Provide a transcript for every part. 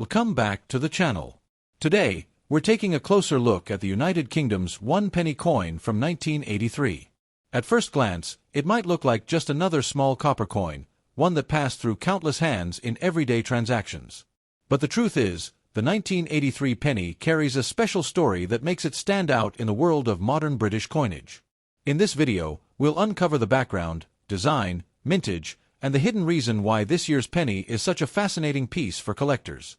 Welcome back to the channel. Today, we're taking a closer look at the United Kingdom's 1 penny coin from 1983. At first glance, it might look like just another small copper coin, one that passed through countless hands in everyday transactions. But the truth is, the 1983 penny carries a special story that makes it stand out in the world of modern British coinage. In this video, we'll uncover the background, design, mintage, and the hidden reason why this year's penny is such a fascinating piece for collectors.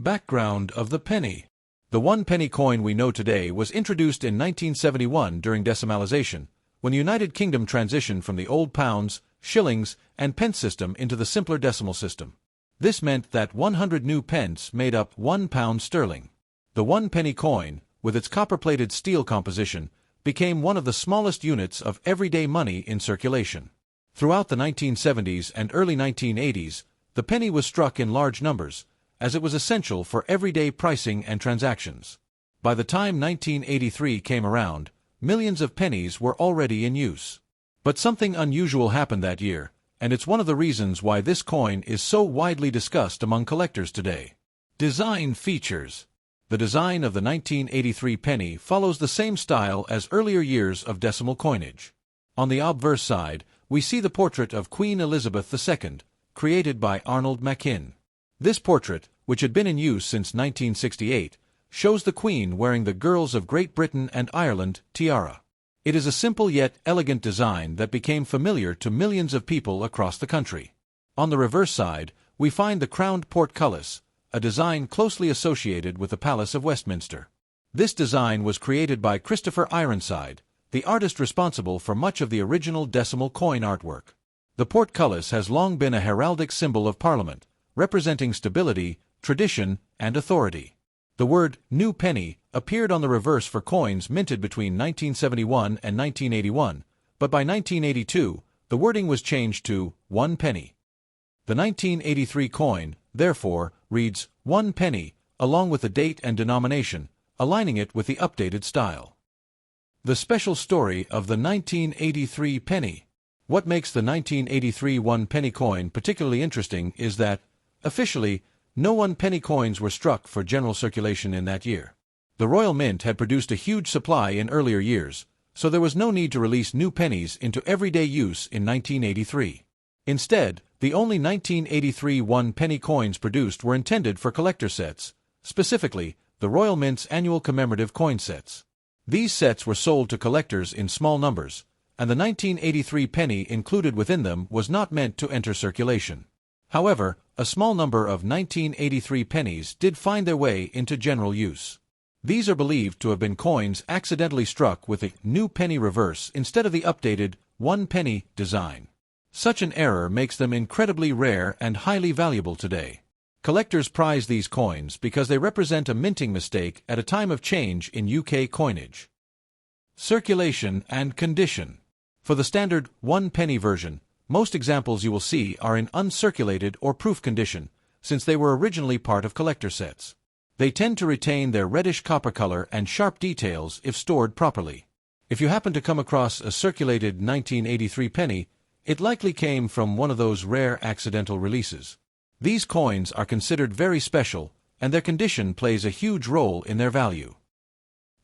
Background of the penny. The 1 penny coin we know today was introduced in 1971 during decimalisation, when the United Kingdom transitioned from the old pounds, shillings, and pence system into the simpler decimal system. This meant that 100 new pence made up £1 sterling. The 1 penny coin, with its copper-plated steel composition, became one of the smallest units of everyday money in circulation. Throughout the 1970s and early 1980s, the penny was struck in large numbers, as it was essential for everyday pricing and transactions. By the time 1983 came around, millions of pennies were already in use. But something unusual happened that year, and it's one of the reasons why this coin is so widely discussed among collectors today. Design features. The design of the 1983 penny follows the same style as earlier years of decimal coinage. On the obverse side, we see the portrait of Queen Elizabeth II, created by Arnold Machin. This portrait, which had been in use since 1968, shows the Queen wearing the Girls of Great Britain and Ireland tiara. It is a simple yet elegant design that became familiar to millions of people across the country. On the reverse side, we find the crowned portcullis, a design closely associated with the Palace of Westminster. This design was created by Christopher Ironside, the artist responsible for much of the original decimal coin artwork. The portcullis has long been a heraldic symbol of Parliament, representing stability, tradition, and authority. The word "new penny" appeared on the reverse for coins minted between 1971 and 1981, but by 1982, the wording was changed to 1 penny. The 1983 coin, therefore, reads 1 penny, along with the date and denomination, aligning it with the updated style. The special story of the 1983 penny. What makes the 1983 1 penny coin particularly interesting is that, officially, no 1 penny coins were struck for general circulation in that year. The Royal Mint had produced a huge supply in earlier years, so there was no need to release new pennies into everyday use in 1983. Instead, the only 1983 1 penny coins produced were intended for collector sets, specifically, the Royal Mint's annual commemorative coin sets. These sets were sold to collectors in small numbers, and the 1983 penny included within them was not meant to enter circulation. However, a small number of 1983 pennies did find their way into general use. These are believed to have been coins accidentally struck with a new penny reverse instead of the updated 1 penny design. Such an error makes them incredibly rare and highly valuable today. Collectors prize these coins because they represent a minting mistake at a time of change in UK coinage. Circulation and condition. For the standard 1 penny version, most examples you will see are in uncirculated or proof condition, since they were originally part of collector sets. They tend to retain their reddish copper color and sharp details if stored properly. If you happen to come across a circulated 1983 penny, it likely came from one of those rare accidental releases. These coins are considered very special, and their condition plays a huge role in their value.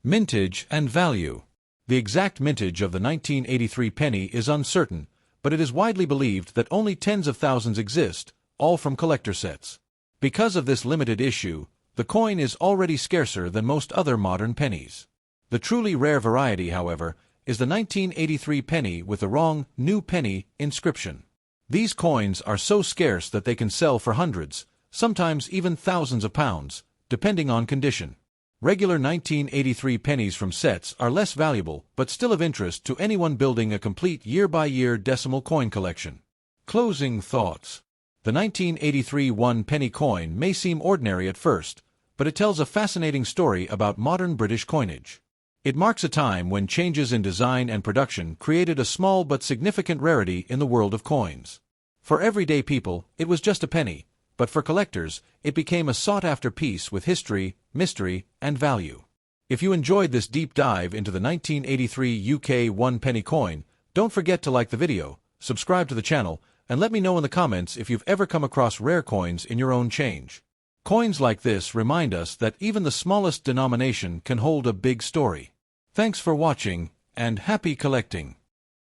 Mintage and value. The exact mintage of the 1983 penny is uncertain, but it is widely believed that only tens of thousands exist, all from collector sets. Because of this limited issue, the coin is already scarcer than most other modern pennies. The truly rare variety, however, is the 1983 penny with the wrong "new penny" inscription. These coins are so scarce that they can sell for hundreds, sometimes even thousands of pounds, depending on condition. Regular 1983 pennies from sets are less valuable but still of interest to anyone building a complete year-by-year decimal coin collection. Closing thoughts. The 1983 1 penny coin may seem ordinary at first, but it tells a fascinating story about modern British coinage. It marks a time when changes in design and production created a small but significant rarity in the world of coins. For everyday people, it was just a penny, but for collectors, it became a sought-after piece with history, mystery, and value. If you enjoyed this deep dive into the 1983 UK 1 penny coin, don't forget to like the video, subscribe to the channel, and let me know in the comments if you've ever come across rare coins in your own change. Coins like this remind us that even the smallest denomination can hold a big story. Thanks for watching, and happy collecting!